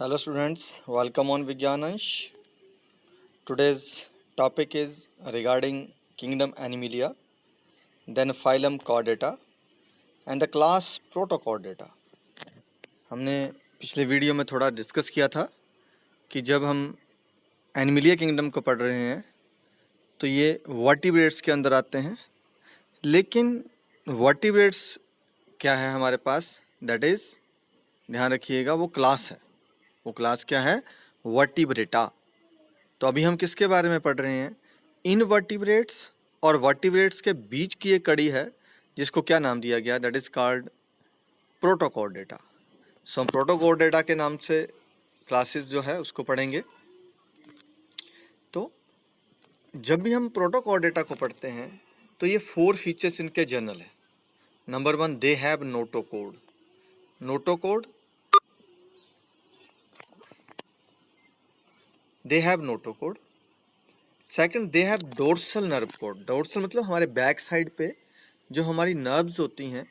Hello students, welcome on Vigyanansh. Today's topic is regarding kingdom Animalia, then phylum Chordata and the class Protochordata. हमने पिछले video में थोड़ा discuss किया था कि जब हम एनिमिलिया किंगडम को पढ़ रहे हैं तो ये वर्टिब्रेट्स के अंदर आते हैं, लेकिन वर्टिब्रेट्स क्या है हमारे पास, दैट इज़ ध्यान रखिएगा वो क्लास है। वो क्लास क्या है? वर्टिब्रेटा। तो अभी हम किसके बारे में पढ़ रहे हैं? इनवर्टिब्रेट्स और वर्टिब्रेट्स के बीच की एक कड़ी है जिसको क्या नाम दिया गया? That is called protochordata. So हम प्रोटोकॉर्डेटा के नाम से क्लासेस जो है उसको पढ़ेंगे। तो जब भी हम प्रोटोकॉर्डेटा को पढ़ते हैं तो ये 4 फीचर्स इनके जनरल है। Number 1, they have notochord. Notochord, they have notochord. Second, they have dorsal nerve code. Dorsal मतलब हमारे बैक साइड पे जो हमारी नर्व्स होती हैं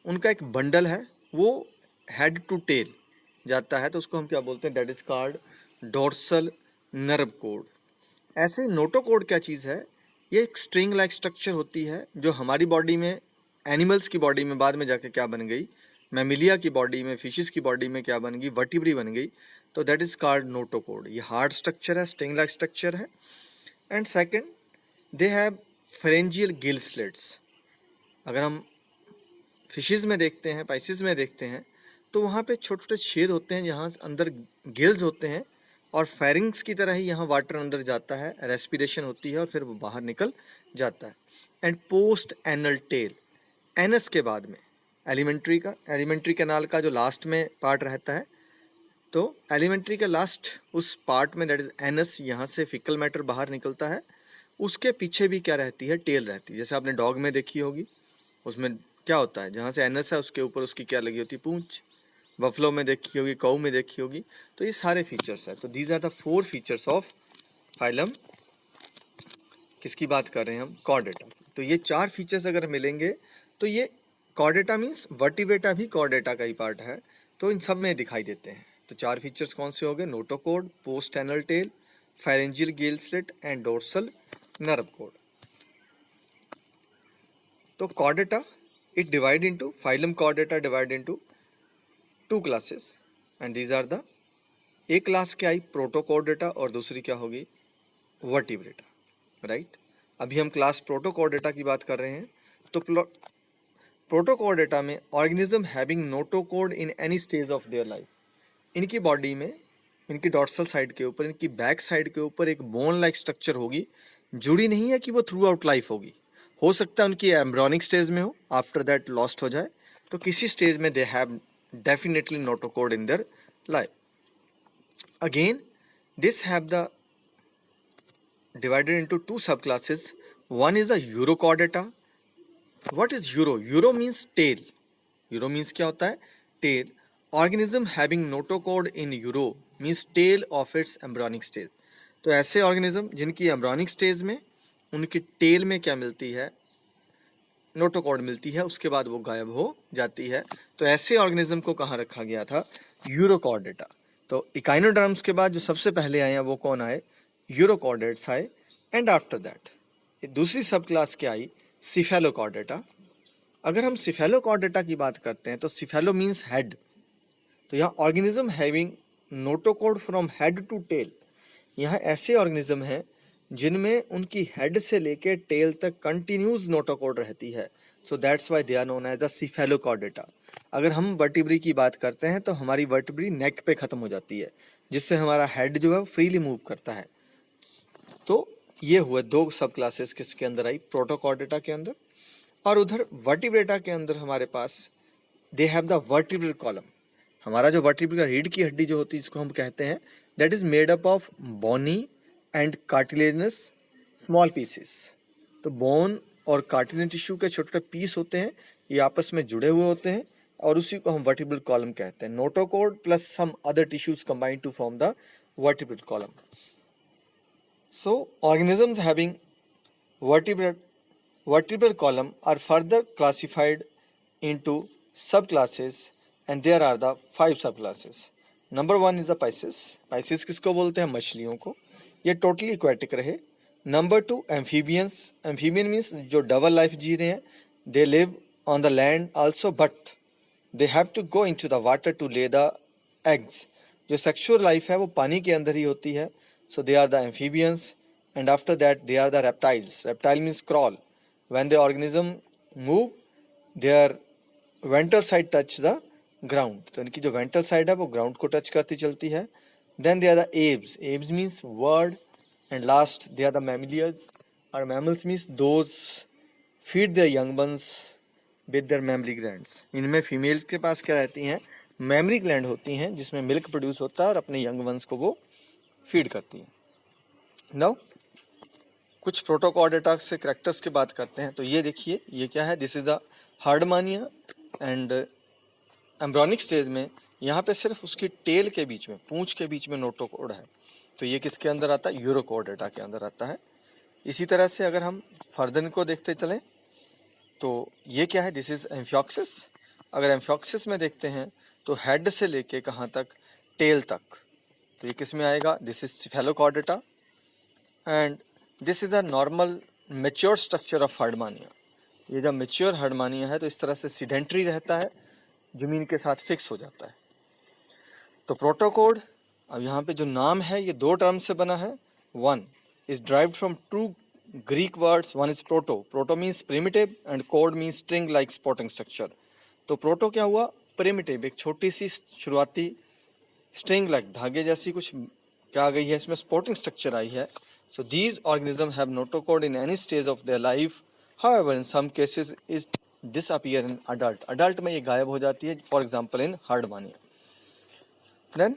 उनका एक बंडल है, वो हेड टू टेल जाता है, तो उसको हम क्या बोलते हैं? That is called dorsal nerve code. ऐसे नोटोकोड क्या चीज़ है? ये एक स्ट्रिंग लाइक स्ट्रक्चर होती है जो हमारी बॉडी में, एनिमल्स की बॉडी में बाद में जाके क्या बन गई? मैमिलिया की बॉडी में, फिशेस की बॉडी में क्या बन गई? वर्टिब्री बन गई। तो दैट इज कॉल्ड नोटोकोड। ये हार्ड स्ट्रक्चर है, स्ट्रिंग लाइक स्ट्रक्चर है। And second, they have pharyngeal gill slits. अगर हम फिशेस में देखते हैं, पाइसिस में देखते हैं, तो वहाँ पे छोटे छोटे छेद होते हैं जहाँ अंदर गिल्स होते हैं और फेरिंग्स की तरह ही यहाँ वाटर अंदर जाता है, रेस्पिरेशन होती है और फिर वो बाहर निकल जाता है। And post anal tell, anus के बाद में एलिमेंट्री कैनाल का जो लास्ट में पार्ट रहता है, तो एलिमेंट्री के लास्ट उस पार्ट में, दैट इज एनस, यहाँ से फिकल मैटर बाहर निकलता है। उसके पीछे भी क्या रहती है? टेल रहती है। जैसे आपने डॉग में देखी होगी, उसमें क्या होता है? जहाँ से एनस है उसके ऊपर उसकी क्या लगी होती है? पूंछ। बफलो में देखी होगी, काऊ में देखी होगी। तो ये सारे फीचर्स है। तो these are the 4 features of phylum. किसकी बात कर रहे हैं हम? कॉर्डेटा। तो ये 4 फीचर्स अगर मिलेंगे तो ये कॉर्डेटा मीन्स वर्टिब्रेटा भी कॉर्डेटा का ही पार्ट है, तो इन सब में दिखाई देते हैं। तो 4 फीचर्स कौन से हो गए? Notochord, post anal tail, pharyngeal gill slit and dorsal nerve cord. तो chordata, it divide into, phylum chordata divide into 2 classes and these are the, एक क्लास क्या आई? प्रोटोकॉर्डेटा और दूसरी क्या होगी? Vertebrata, right. अभी हम क्लास प्रोटोकॉर्डेटा की बात कर रहे हैं। तो प्रोटोकॉर्डेटा में organism having notochord in any stage of their life. इनकी बॉडी में, इनकी डॉर्सल साइड के ऊपर, इनकी बैक साइड के ऊपर एक बोन लाइक स्ट्रक्चर होगी, जुड़ी नहीं है कि वो थ्रू आउट लाइफ होगी। हो सकता है उनकी एम्ब्रियोनिक स्टेज में हो, आफ्टर दैट लॉस्ट हो जाए, तो किसी स्टेज में they have definitely notochord in their life. Again this have the divided into 2 subclasses. One is the Urochordata. What is Uro? Uro means tail. Uro means क्या होता है? Tail. Organism having notochord in Uro means tail of its embryonic stage. तो ऐसे organism जिनकी embryonic stage में उनकी tell में क्या मिलती है? नोटोकॉर्ड मिलती है, उसके बाद वो गायब हो जाती है। तो ऐसे ऑर्गेनिज्म को कहाँ रखा गया था? यूरोकॉर्डेटा। तो इकाइनोडर्म्स के बाद जो सबसे पहले आए हैं वो कौन आए? यूरोकॉर्डेट्स आए। एंड आफ्टर दैट दूसरी सब क्लास क्या आई? सिफेलोकॉर्डेटा। अगर हम सिफेलोकॉर्डेटा की बात करते हैं तो सिफेलो मीन्स हेड। तो यहाँ organism having notochord from head to tail. यहाँ ऐसे ऑर्गेनिज्म हैं जिनमें उनकी हेड से लेके टेल तक कंटिन्यूस नोटोकॉर्ड रहती है। So that's why they are known as the cephalochordata. अगर हम वर्टिब्री की बात करते हैं तो हमारी वर्टिब्री नेक पे खत्म हो जाती है, जिससे हमारा हेड जो है फ्रीली मूव करता है। तो ये हुए 2 सब क्लासेस किसके अंदर आई? प्रोटोकॉर्डेटा के अंदर। और उधर वर्टिब्रेटा के अंदर हमारे पास they have the vertebral column. हमारा जो वर्टिब्रल का रीढ़ की हड्डी जो होती है इसको हम कहते हैं, that is made up of bony and cartilaginous small pieces. तो बोन और कार्टिलेज टिश्यू के छोटे छोटे पीस होते हैं, ये आपस में जुड़े हुए होते हैं और उसी को हम वर्टिब्रल कॉलम कहते हैं। Notochord plus some other tissues combined to form the vertebral column. So organisms having vertebral column are further classified into subclasses and there are the 5 subclasses. Number 1 is the pisces. Pisces किसको बोलते हैं? मछलियों को। ये totally aquatic रहे। Number 2 amphibians. Amphibian means जो double life जी रहे हैं। They live on the land also but they have to go into the water to lay the eggs. जो सेक्सुअल लाइफ है वो पानी के अंदर ही होती है। So they are the amphibians and after that they are the reptiles. Reptile means crawl. When the organism move their ventral side touch the ground. तो इनकी जो वेंट्रल साइड है वो ग्राउंड को टच करती चलती है। Then they are the aves. Aves means bird and last they are the mammalia और mammals means those feed their young ones with their mammary glands. इनमें फीमेल्स के पास क्या रहती हैं? मैमरी ग्लैंड होती हैं जिसमें मिल्क प्रोड्यूस होता है और अपने यंग वंस को वो फीड करती हैं। नाउ कुछ प्रोटोकॉर्डेटा से कैरेक्टर्स की बात करते हैं। तो ये देखिए ये क्या है? This is the हार्डमानिया and embryonic stage में यहाँ पे सिर्फ उसकी टेल के बीच में, पूंछ के बीच में नोटोकॉर्ड है। तो ये किसके अंदर आता है? यूरोकॉर्डेटा के अंदर आता है। इसी तरह से अगर हम फर्दर को देखते चलें तो ये क्या है? This is amphioxus. अगर एम्फियोक्सिस में देखते हैं तो हेड से लेके कहाँ तक? टेल तक। तो ये किस में आएगा? This is cephalochordata and this is the normal mature structure of Herdmania. ये जब मेच्योर हार्डमानिया है तो इस तरह से सीडेंट्री रहता है, जमीन के साथ फिक्स हो जाता है। तो प्रोटोकोड, अब यहाँ पे जो नाम है ये 2 टर्म से बना है। 1 is derived from 2 Greek words. 1 is proto. Proto means primitive and code means string like supporting structure. तो प्रोटो क्या हुआ? प्रिमिटिव, एक छोटी सी शुरुआती स्ट्रिंग लाइक धागे जैसी कुछ क्या आ गई है, इसमें सपोर्टिंग स्ट्रक्चर आई है। So these organism have notochord in any stage of their life. However in some cases is disappear in adult. Adult में ये गायब हो जाती है, for example in Herdmania. Then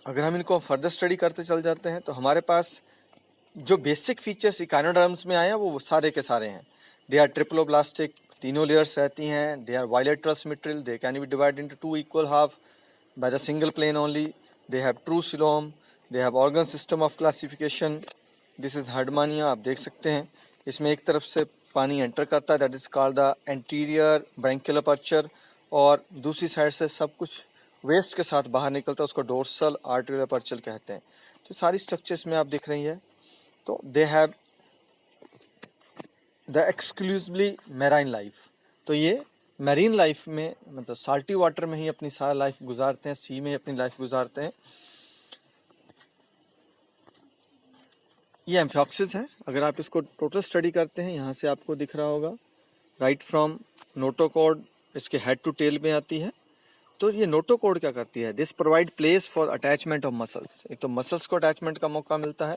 अगर हम इनको फर्दर स्टडी करते चल जाते हैं तो हमारे पास जो बेसिक फीचर्स इकाइनोडर्म्स में आए हैं वो सारे के सारे हैं। दे आर ट्रिप्लोब्लास्टिक, तीनों लेयर्स रहती हैं। They are bilateral symmetrical, they can be divided into 2 equal half by the single plane only. They have true coelom, they have organ system of classification. This is Herdmania. आप देख सकते हैं इसमें एक तरफ से पानी एंटर करता है, that is called the anterior branchial aperture, और दूसरी साइड से सब कुछ वेस्ट के साथ बाहर निकलता है, उसको डोर्सल आर्टेरियल अपर्चर कहते हैं। तो सारी स्ट्रक्चर्स में आप दिख रही है। तो दे have the exclusively marine life. तो ये मैरीन लाइफ में, मतलब साल्टी वाटर में ही अपनी सारी लाइफ गुजारते हैं, सी में अपनी लाइफ गुजारते हैं। ये एम्फियोक्सिस है। अगर आप इसको टोटल स्टडी करते हैं, यहाँ से आपको दिख रहा होगा राइट फ्रॉम नोटोकॉर्ड, इसके हेड टू टेल में आती है। तो ये नोटोकॉर्ड क्या करती है? This provide place for attachment of muscles. एक तो मसल्स को अटैचमेंट का मौका मिलता है।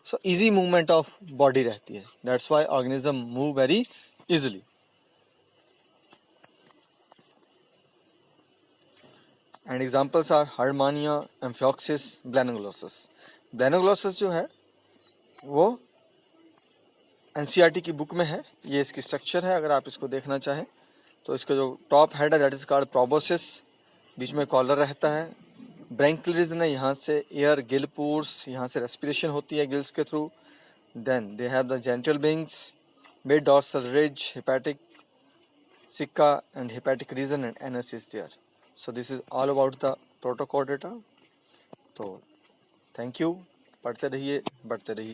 So easy movement of body रहती है, that's why organism move very easily. And examples are Herdmania, Amphioxus, Balanoglossus. Balanoglossus जो है वो एनसीईआरटी की बुक में है। ये इसकी स्ट्रक्चर है, अगर आप इसको देखना चाहें तो इसका जो टॉप हेड है दैट इज कॉल्ड प्रोबोसिस, बीच में कॉलर रहता है। ब्रैंकियल्स ने यहाँ से एयर गिल पोर्स, यहाँ से रेस्पिरेशन होती है गिल्स के through. Then they have the genital wings, mid dorsal ridge, hepatic caeca and hepatic region and anus is there. So this is all about the Protochordata. तो थैंक यू, पढ़ते रहिए, बढ़ते रहिए।